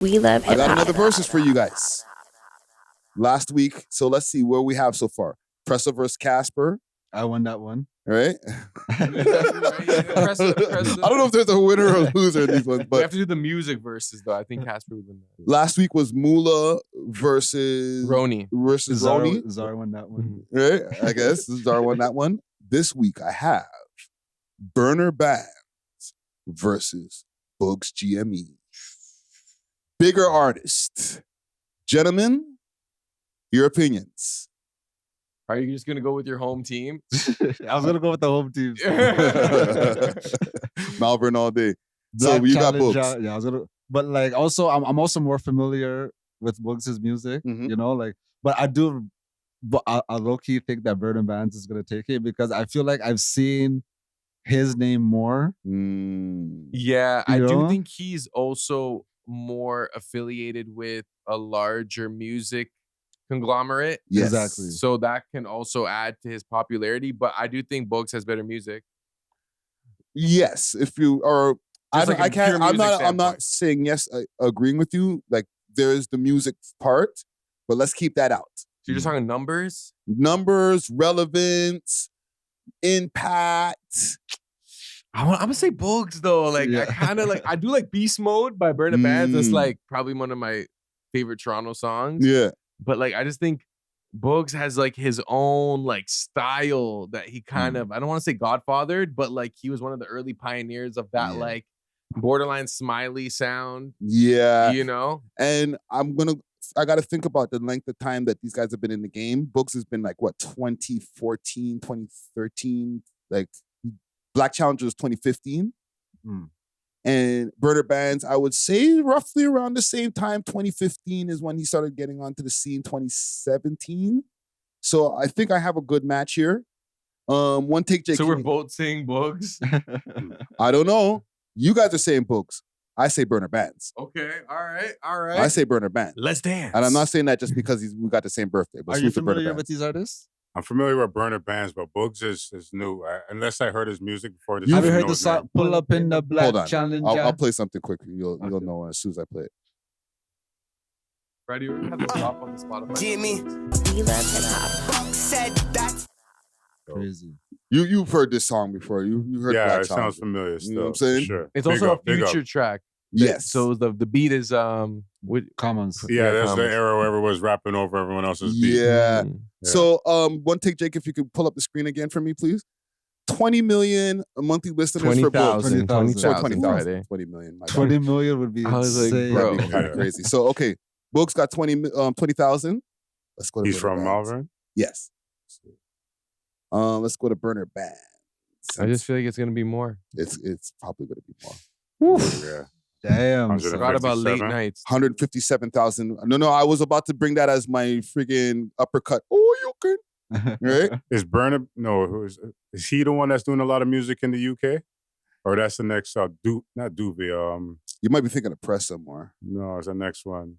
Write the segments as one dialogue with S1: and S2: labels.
S1: We love hip
S2: I got
S1: hop.
S2: another verses for you guys. Last week, so let's see where we have so far. Pressa versus Casper,
S3: I won that one.
S2: right?
S4: Pressa.
S2: I don't know if there's a winner or loser in these ones,
S4: We
S2: but
S4: have to do the music verses though. I think Casper would win that.
S2: last week was Mula versus
S4: Roni.
S2: Roni,
S3: Zara won that one.
S2: right? I guess Zara won that one. This week I have Burna Bandz versus Booggz GME. Bigger artist. Gentlemen, your opinions.
S4: Are you just gonna go with your home team?
S3: I was gonna go with the home team.
S2: Malvern all day. So you got Booggz.
S3: Yeah, I was gonna. But like, also, I'm also more familiar with Booggz' music.
S2: Mhm.
S3: You know, like, but I do. But I low key think that Burna Bandz is gonna take it because I feel like I've seen his name more.
S4: Yeah, I
S3: You
S4: do
S3: know?
S4: think he's also more affiliated with a larger music conglomerate.
S2: Yes.
S3: Exactly.
S4: So that can also add to his popularity. But I do think Booggz has better music.
S2: Yes, if you are, I,
S4: Just like
S2: I
S4: a
S2: can't.
S4: pure
S2: I'm
S4: music
S2: not. I'm
S4: standpoint.
S2: not saying yes. Agreeing with you. Like there is the music part, but let's keep that out.
S4: So you're just talking numbers?
S2: Numbers, relevance, impact.
S4: I'm gonna say Booggz though. Like I
S3: Yeah.
S4: kind of like I do like Beast Mode by Burna Bandz. That's like probably one of my favorite Toronto songs.
S2: Yeah,
S4: But like I just think Booggz has like his own like style that he kind of, I don't want to say godfathered, but like he was one of the early pioneers of that
S2: Yeah.
S4: like borderline smiley sound,
S2: yeah.
S4: you know?
S2: And I got to think about the length of time that these guys have been in the game. Booggz has been like what 2014, 2013. Like Black Challenger was 2015. And Burna Bandz, I would say roughly around the same time, 2015 is when he started getting onto the scene, 2017. So I think I have a good match here. One take, Jake.
S4: So we're both saying Booggz.
S2: I don't know. You guys are saying Booggz. I say Burna Bandz.
S4: Okay, all right.
S2: I say Burna Bandz.
S4: Let's dance.
S2: And I'm not saying that just because we got the same birthday. But
S3: Are you
S2: salute to Burna
S3: familiar
S2: Bandz.
S3: with these artists?
S5: I'm familiar with Burna Bandz, but Booggz is new. Unless I heard his music before.
S3: Have you
S5: I
S3: heard
S5: know
S3: the
S5: his name.
S3: song "Pull Up in the Black
S2: Hold on.
S3: Challenger"?
S2: I'll play something quick. You'll
S3: Okay.
S2: know as soon as I play it.
S4: Freddie, we're gonna have to drop on the Spotify.
S6: Jimmy
S1: We love hip hop.
S6: said that.
S3: Crazy.
S2: You've heard this song before. You heard
S5: Yeah,
S2: Black
S5: it sounds
S2: Challenger.
S5: familiar.
S2: You know what I'm
S5: Still,
S2: saying?
S5: for sure.
S4: It's
S5: Big
S4: also
S5: up,
S4: a
S5: big up.
S4: future track.
S2: Yes.
S4: So the beat is with
S3: Commons.
S5: Yeah, that's the
S4: comments.
S5: era where everyone was rapping over everyone else's beat.
S2: Yeah.
S4: Mm.
S2: So one take, Jake, if you could pull up the screen again for me, please. 20 million monthly listeners for Booggz.
S3: 20,000.
S2: Sorry,
S4: 20,000
S2: 20,000.
S4: Friday.
S2: 20 million. My bad.
S3: 20 million would be
S4: I was like,
S3: insane.
S4: bro.
S2: That'd be kind of crazy. So okay, Booggz got 20,000. Let's go to
S5: He's
S2: Burna
S5: from
S2: Bandz.
S5: Malvern?
S2: Yes. Let's go to Burna Bandz.
S4: I just feel like it's gonna be more.
S2: It's probably going to be more.
S5: Yeah.
S3: Damn.
S5: 100.
S4: Forgot about late
S5: 57?
S4: nights.
S2: 157,000. No, I was about to bring that as my freaking uppercut. Oh, you can. Right?
S5: Is Burna? No, is he the one that's doing a lot of music in the UK? Or that's the next? Not Doobie.
S2: You might be thinking of Pressa more.
S5: No, it's the next one.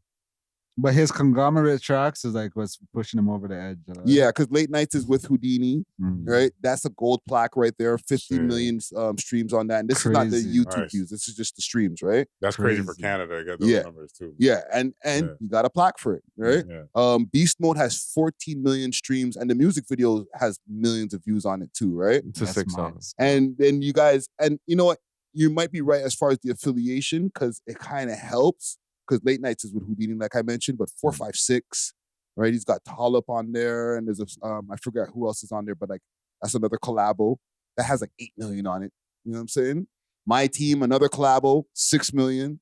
S3: But his conglomerate tracks is like what's pushing him over the edge. Right?
S2: Yeah, because Late Nights is with Houdini,
S3: Mm.
S2: right? That's a gold plaque right there. 50
S5: Shit.
S2: million streams on that. And this is not the
S3: Crazy.
S2: YouTube
S5: Nice.
S2: views. This is just the streams, right?
S5: That's crazy for
S3: Crazy.
S5: Canada. I got those
S2: Yeah.
S5: numbers too.
S2: Yeah, and
S5: Yeah.
S2: you got a plaque for it, right?
S5: Yeah.
S2: Beast Mode has 14 million streams, and the music video has millions of views on it too, right?
S4: It's a
S3: That's
S4: sick
S3: mad.
S4: song.
S2: And then you guys, and you know what? You might be right as far as the affiliation, because it kind of helps. Because Late Nights is with Houdini, like I mentioned, but 456, right? He's got Tallop on there, and there's I forget who else is on there, but like that's another collabo that has like 8 million on it. You know what I'm saying? My Team, another collabo, 6 million.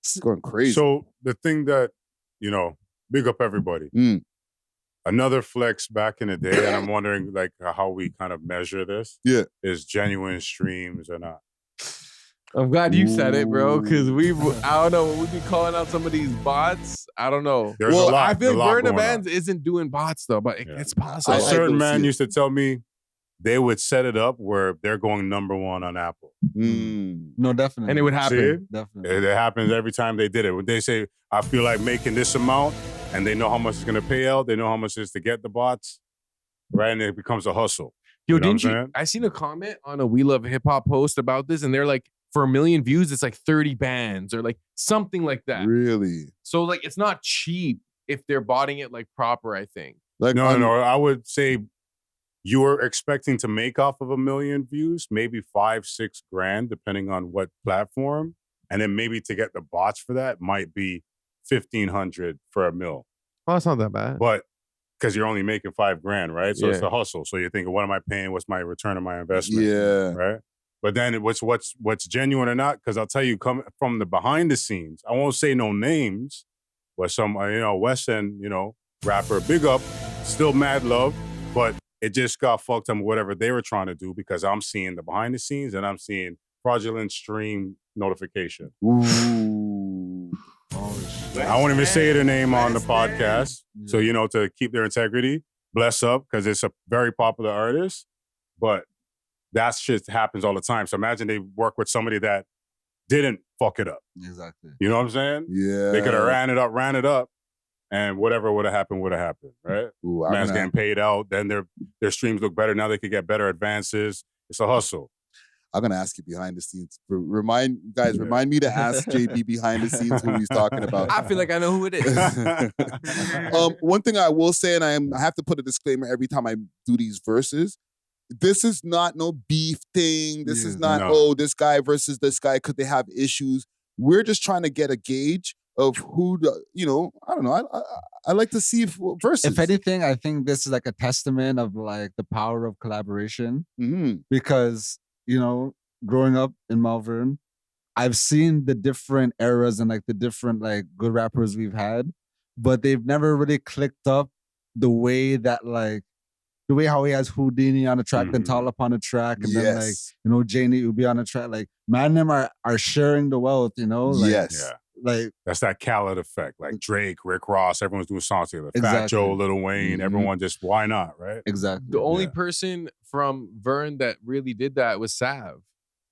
S2: It's going crazy.
S5: So the thing that, big up everybody.
S2: Mm.
S5: Another flex back in the day, and I'm wondering like how we kind of measure this.
S2: Yeah.
S5: Is genuine streams or not?
S4: I'm glad you said it, bro, because I don't know, when we be calling out some of these bots, I don't know.
S5: There's a lot.
S4: I feel
S5: a lot
S4: Burna
S5: going on.
S4: Bandz isn't doing bots though, but
S5: Yeah.
S4: it's possible.
S5: A
S2: I
S5: certain
S2: don't
S5: man
S2: see it.
S5: used to tell me they would set it up where they're going number one on Apple.
S2: Mm.
S3: No, definitely.
S4: And it would
S5: See
S4: happen.
S5: it?
S3: Definitely.
S5: It happens every time they did it. When they say, I feel like making this amount, and they know how much it's going to pay out, they know how much it is to get the bots, right? And it becomes a hustle.
S4: Yo,
S5: You know what
S4: didn't
S5: I'm
S4: you?
S5: saying?
S4: I seen a comment on a We Love Hip Hop post about this, and they're like, for 1 million views, it's like 30 bands or like something like that.
S2: Really?
S4: So like it's not cheap if they're botting it like proper, I think.
S2: Like
S5: No. I would say you were expecting to make off of 1 million views, maybe 5-6 grand, depending on what platform. And then maybe to get the bots for that might be 1,500 for $1 million.
S4: Oh, that's not that bad.
S5: But because you're only making 5 grand, right? So it's
S4: Yeah.
S5: a hustle. So you're thinking, what am I paying? What's my return on my investment?
S2: Yeah.
S5: Right. But then what's genuine or not? Because I'll tell you, come from the behind the scenes, I won't say no names, but some West End, rapper, big up, still mad love, but it just got fucked up with whatever they were trying to do because I'm seeing the behind the scenes and I'm seeing fraudulent stream notification.
S2: Ooh.
S5: I won't even say their name on the podcast. So, to keep their integrity, bless up, because it's a very popular artist. But that shit happens all the time. So imagine they work with somebody that didn't fuck it up.
S3: Exactly.
S5: You know what I'm saying?
S2: Yeah.
S5: They could have ran it up, and whatever would have happened, right?
S2: Ooh,
S5: Man's getting paid out. Then their streams look better. Now they could get better advances. It's a hustle.
S2: I'm gonna ask you behind the scenes. Remind me to ask JB behind the scenes who he's talking about.
S4: I feel like I know who it is.
S2: One thing I will say, and I have to put a disclaimer every time I do these verses. This is not no beef thing. This is not, this guy versus this guy because they have issues. We're just trying to get a gauge of who, I don't know. I like to see verses.
S3: If anything, I think this is like a testament of like the power of collaboration.
S2: Mm-hmm.
S3: Because, growing up in Malvern, I've seen the different eras and like the different like good rappers we've had, but they've never really clicked up the way how he has Houdini on a track, then Talib on a track, and then like, Janie Ubi on a track. Like, man, them are sharing the wealth, Like,
S2: yes.
S5: Yeah.
S3: Like,
S5: that's that Khaled effect. Like Drake, Rick Ross, everyone's doing songs together. Fat
S3: Exactly.
S5: Joe, Lil Wayne, everyone just, why not, right?
S3: Exactly.
S4: The only person from Vern that really did that was Sav.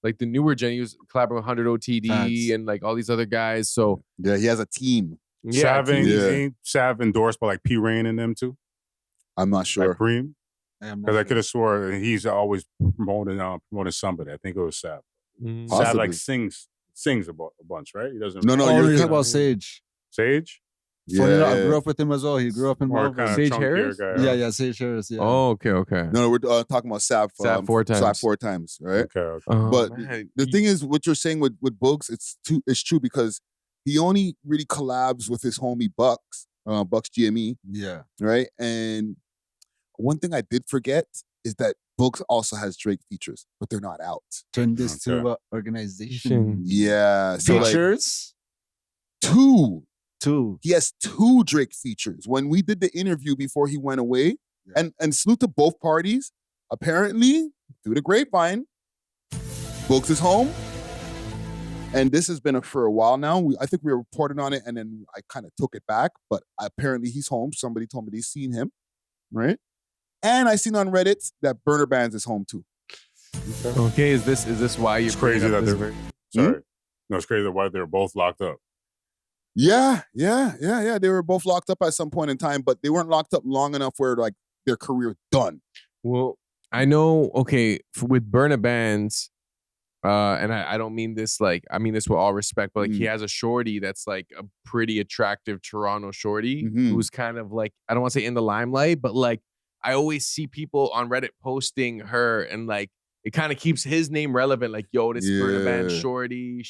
S4: Like the newer Jenny was collaborating with 100 OTD
S3: Facts.
S4: and like all these other guys. So
S2: Yeah, he has a team.
S5: Sav ain't Sav endorsed by like P Rain and them too?
S2: I'm not sure.
S5: Like Preem?
S3: am
S5: Because I could have swore he's always promoting somebody. I think it was Sav.
S4: Mhm.
S5: Sav
S2: Possibly.
S5: like sings a bunch, right? He doesn't.
S2: No,
S3: Oh,
S2: you're
S3: you're
S2: good.
S3: talking about Sage.
S5: Sage?
S3: Funny enough, I grew up with him as well. He grew up in
S5: Or
S3: Malvern.
S5: kind of
S4: Sage
S5: chunkier
S4: Harris?
S5: guy.
S3: Yeah, Sage Harris. Yeah.
S4: Oh, okay.
S2: No, we're talking about Sav.
S4: Sav 4 times.
S2: Sav 4 times, right?
S5: Okay.
S2: But
S4: man.
S2: the thing is, what you're saying with Booggz, it's true because he only really collabs with his homie Bucks, Bucks GME,
S3: Yeah.
S2: right? And one thing I did forget is that Booggz also has Drake features, but they're not out.
S3: Turn this to
S5: Okay.
S3: an organization.
S2: Yeah, so like
S3: Features?
S2: two.
S3: Two.
S2: He has 2 Drake features. When we did the interview before he went away, and salute to both parties, apparently, through the grapevine, Booggz is home. And this has been for a while now. I think we reported on it and then I kind of took it back, but apparently he's home. Somebody told me they've seen him, right? And I seen on Reddit that Burna Bandz is home too.
S4: Okay, is this why you're
S5: It's crazy that they're
S4: very
S5: sorry. No, it's crazy why they're both locked up.
S2: Yeah. They were both locked up at some point in time, but they weren't locked up long enough where like their career done.
S4: Well, I know, with Burna Bandz, and I don't mean this like, I mean this with all respect, but like he has a shorty that's like a pretty attractive Toronto shorty who's kind of like, I don't want to say in the limelight, but like I always see people on Reddit posting her and like it kind of keeps his name relevant. Like, yo, this is Burna Bandz shorty.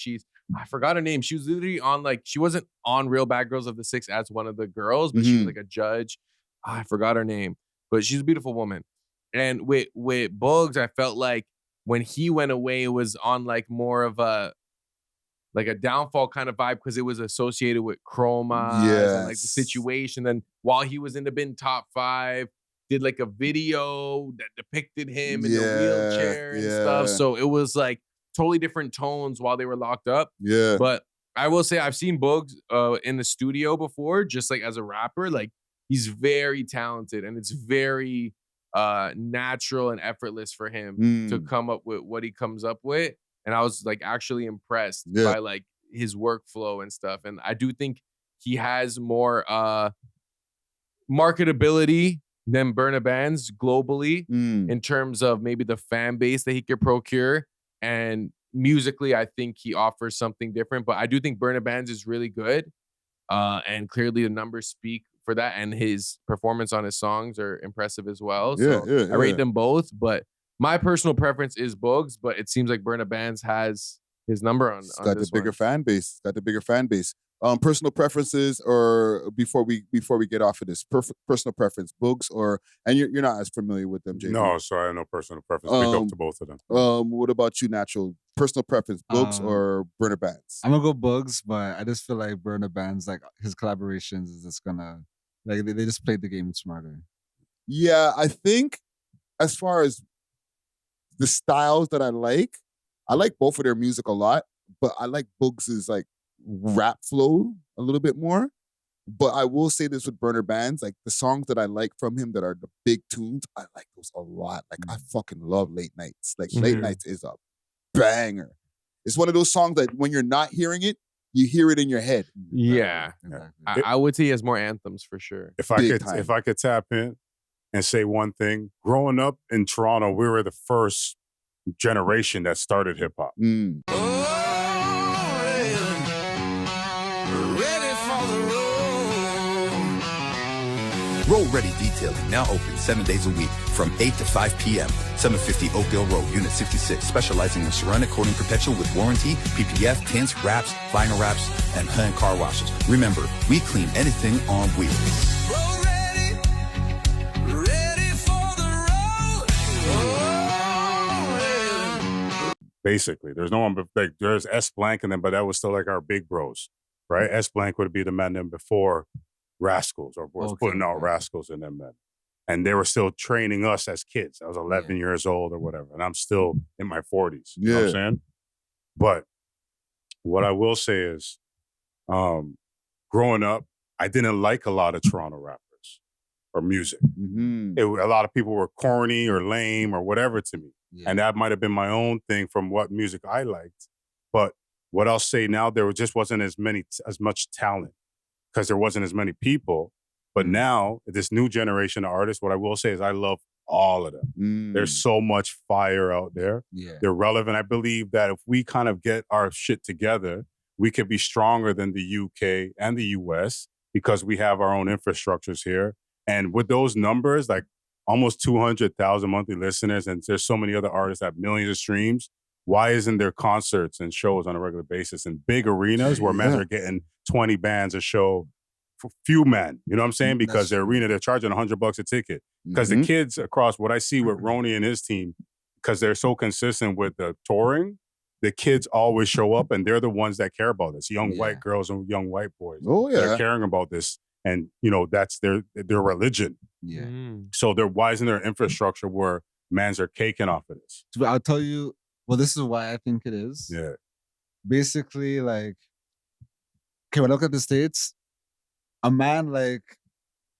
S4: I forgot her name. She was literally on like, she wasn't on Real Bad Girls of the Six as one of the girls, but she was like a judge. I forgot her name, but she's a beautiful woman. And with Booggz, I felt like when he went away, it was on like more of a downfall kind of vibe because it was associated with Chroma and like the situation. And while he was in the bin top 5, did like a video that depicted him in the wheelchair and stuff. So it was like totally different tones while they were locked up.
S2: Yeah.
S4: But I will say I've seen Booggz in the studio before, just like as a rapper. Like he's very talented and it's very natural and effortless for him to come up with what he comes up with. And I was like actually impressed by like his workflow and stuff. And I do think he has more marketability than Burna Bandz globally in terms of maybe the fan base that he could procure. And musically, I think he offers something different. But I do think Burna Bandz is really good. And clearly the numbers speak for that. And his performance on his songs are impressive as well. So I rate them both. But my personal preference is Booggz, but it seems like Burna Bandz has his number on
S2: got
S4: this
S2: the bigger
S4: one.
S2: fan base. Got the bigger fan base. Personal preferences, or before we get off of this, personal preference, Booggz, or and you're not as familiar with them, JP.
S5: No, so I have no personal preference. Big up to both of them.
S2: What about you, Natural? Personal preference, Booggz or Burna Bandz?
S3: I'm gonna go Booggz, but I just feel like Burna Bandz, like his collaborations is just gonna like they just played the game smarter.
S2: Yeah, I think as far as the styles that I like both of their music a lot, but I like Booggz' like rap flow a little bit more. But I will say this with Burna Bandz, like the songs that I like from him that are the big tunes, I like those a lot. Like I fucking love Late Nights. Like Late Nights is a banger. It's one of those songs that when you're not hearing it, you hear it in your head.
S4: Yeah.
S3: Exactly.
S4: I would say he has more anthems for sure.
S5: If I could tap in and say one thing, growing up in Toronto, we were the first generation that started hip hop.
S6: Roll Ready Detailing, now open 7 days a week from 8 to 5 p.m. 750 Oakdale Road, Unit 66, specializing in ceramic coating protection with warranty, PPF, tints, wraps, vinyl wraps, and hand car washes. Remember, we clean anything on wheels.
S7: Roll ready, ready for the road.
S5: Basically, there's no one but like there's S Blank and them, but that was still like our big bros, right? S Blank would be the man then before Rascals, or was putting out Rascals in them men. And they were still training us as kids. I was 11 years old or whatever, and I'm still in my 40s. You know what I'm saying? But what I will say is, growing up, I didn't like a lot of Toronto rappers or music. A lot of people were corny or lame or whatever to me. And that might have been my own thing from what music I liked. But what I'll say now, there just wasn't as much talent, because there wasn't as many people. But now, this new generation of artists, what I will say is I love all of them. There's so much fire out there. They're relevant. I believe that if we kind of get our shit together, we could be stronger than the UK and the US because we have our own infrastructures here. And with those numbers, like almost 200,000 monthly listeners, and there's so many other artists that have millions of streams, why isn't there concerts and shows on a regular basis in big arenas where men are getting 20 bands a show for few men? You know what I'm saying? Because the arena, they're charging $100 a ticket. Because the kids across what I see with Ronnie and his team, because they're so consistent with the touring, the kids always show up, and they're the ones that care about this. Young white girls and young white boys. They're caring about this. And, you know, that's their religion. So why isn't there infrastructure where mans are caking off of this?
S3: I'll tell you, well, this is why I think it is. Basically, like, okay, when I look at the States, a man, like,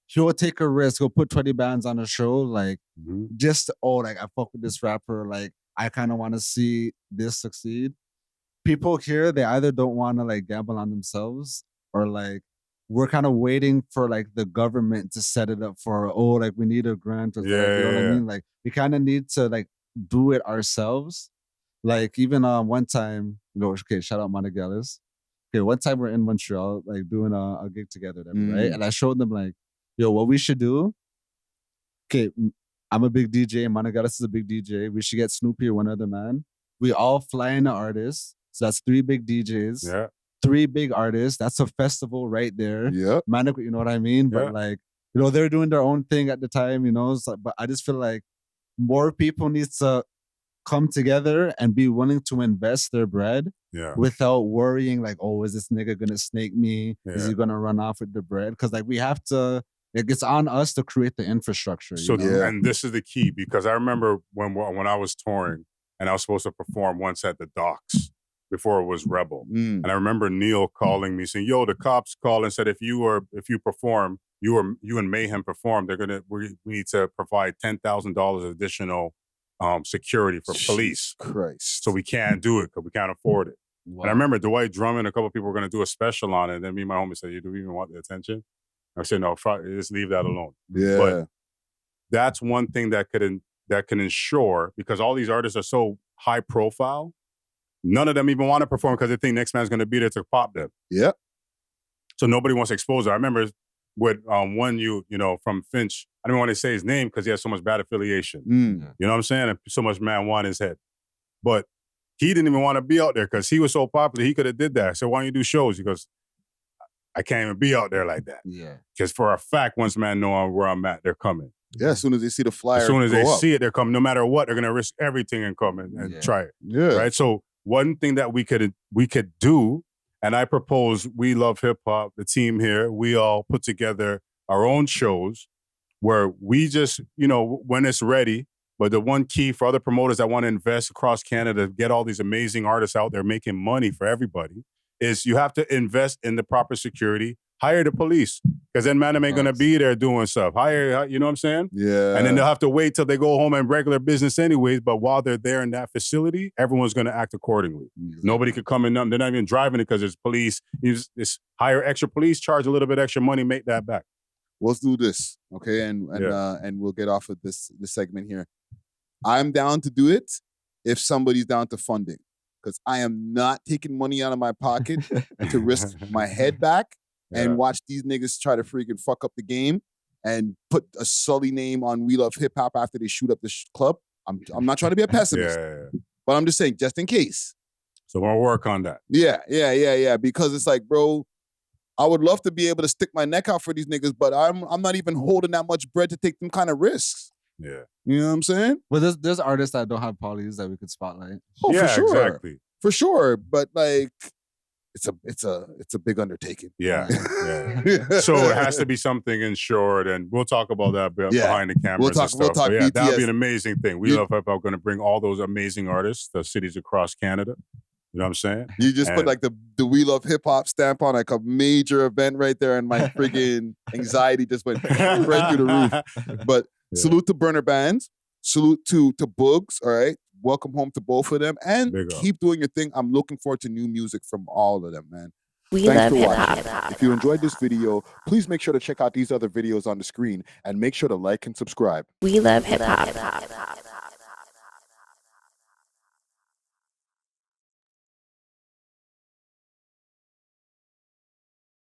S3: he'll take a risk, he'll put 20 bands on a show, like, just, like, I fuck with this rapper, like, I kind of want to see this succeed. People here, they either don't want to, like, gamble on themselves, or, like, we're kind of waiting for, like, the government to set it up for, like, we need a grant, or you know what I mean? Like, we kind of need to, like, do it ourselves. Like, even one time, you know, okay, shout out Montrealis. Okay, one time we're in Montreal, like, doing a gig together, right? And I showed them, like, yo, what we should do, okay, I'm a big DJ, Montrealis is a big DJ. We should get Snoopy or one other man. We all fly in the artists. So that's 3 big DJs, 3 big artists. That's a festival right there. Man, you know what I mean? But, like, you know, they're doing their own thing at the time, you know? So, but I just feel like more people need to come together and be willing to invest their bread without worrying, like, oh, is this nigga gonna snake me? Is he gonna run off with the bread? Because, like, we have to, it's on us to create the infrastructure.
S5: So, and this is the key, because I remember when I was touring and I was supposed to perform once at the Docks before it was Rebel. And I remember Neil calling me saying, yo, the cops called and said, if you perform, you and Mayhem perform, we need to provide $10,000 additional security for police.
S2: Christ.
S5: So we can't do it because we can't afford it. And I remember Dwight Drummond, a couple of people were going to do a special on it. And then me and my homie said, do we even want the attention? I said, no, just leave that alone. But that's one thing that can ensure, because all these artists are so high profile, None of them even want to perform because they think next man's going to be there to pop them.
S2: Yeah.
S5: So nobody wants to expose it. I remember with one you know, from Finch, I don't want to say his name because he has so much bad affiliation. You know what I'm saying? And so much man want his head. But he didn't even want to be out there because he was so popular. He could have did that. So why don't you do shows? He goes, I can't even be out there like that.
S3: Yeah.
S5: Because for a fact, once man know where I'm at, they're coming.
S2: Yeah, as soon as they see the flyer,
S5: As soon as they
S2: go up.
S5: see it, they're coming. No matter what, they're gonna risk everything and come and try it.
S2: Yeah.
S5: Right. So one thing that we could do, and I propose We Love Hip Hop, the team here, we all put together our own shows where we just, you know, when it's ready. But the one key for other promoters that want to invest across Canada, get all these amazing artists out there making money for everybody, is you have to invest in the proper security. Hire the police, because then man, ain't gonna be there doing stuff. Hire, you know what I'm saying?
S2: Yeah.
S5: And then they'll have to wait till they go home and regular business anyways. But while they're there in that facility, everyone's gonna act accordingly. Nobody could come in. They're not even driving it because there's police. You just hire extra police, charge a little bit extra money, make that back.
S2: Let's do this, okay? And we'll get off of this segment here. I'm down to do it if somebody's down to fund it, because I am not taking money out of my pocket to risk my head back and watch these niggas try to freaking fuck up the game and put a Sully name on We Love Hip Hop after they shoot up the club. I'm not trying to be a pessimist, but I'm just saying, just in case.
S5: So we'll work on that.
S2: Yeah. Because it's like, bro, I would love to be able to stick my neck out for these niggas, but I'm not even holding that much bread to take them kind of risks.
S5: Yeah.
S2: You know what I'm saying?
S3: Well, there's artists that don't have polys that we could spotlight.
S2: Oh,
S5: yeah,
S2: for sure.
S5: exactly.
S2: For sure. But like, it's a big undertaking.
S5: Yeah. So it has to be something insured, and we'll talk about that behind the cameras.
S2: We'll talk
S5: But yeah,
S2: BTS.
S5: that'll be an amazing thing. We Love Hip Hop going to bring all those amazing artists to cities across Canada. You know what I'm saying?
S2: You just put like the We Love Hip Hop stamp on like a major event right there, and my friggin' anxiety just went right through the roof. But salute to Burna Bandz. Salute to Booggz. All right. Welcome home to both of them. And keep doing your thing. I'm looking forward to new music from all of them, man.
S1: We
S2: Thanks
S1: love
S2: for
S1: hip
S2: watching.
S1: hop.
S2: If you enjoyed this video, please make sure to check out these other videos on the screen and make sure to like and subscribe.
S1: We love hip hop.